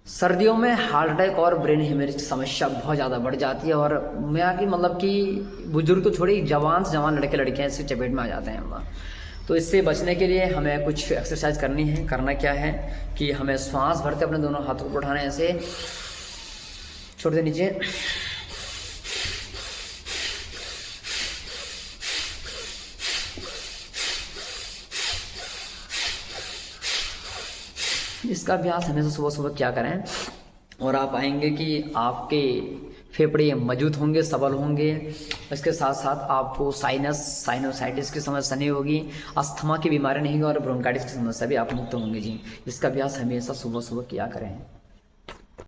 सर्दियों में heart attack और ब्रेन हेमरेज की समस्या बहुत ज़्यादा बढ़ जाती है, और मैं कि मतलब कि बुजुर्ग तो छोड़े, जवान से जवान लड़के लड़कियां इसकी चपेट में आ जाते हैं वहाँ। तो इससे बचने के लिए हमें कुछ एक्सरसाइज करनी है। करना क्या है कि हमें श्वास भरते अपने दोनों हाथों को उठाना है, ऐसे छोड़ दे नीचे, इसका अभ्यास हमेशा सुबह सुबह क्या करें, और आप पाएंगे कि आपके फेफड़े मजबूत होंगे, सबल होंगे। इसके साथ साथ आपको साइनोसाइटिस की समस्या नहीं होगी, अस्थमा की बीमारी नहीं होगी, और ब्रोंकाइटिस की समस्या भी आप मुक्त होंगे जी। इसका अभ्यास हमेशा सुबह सुबह किया करें।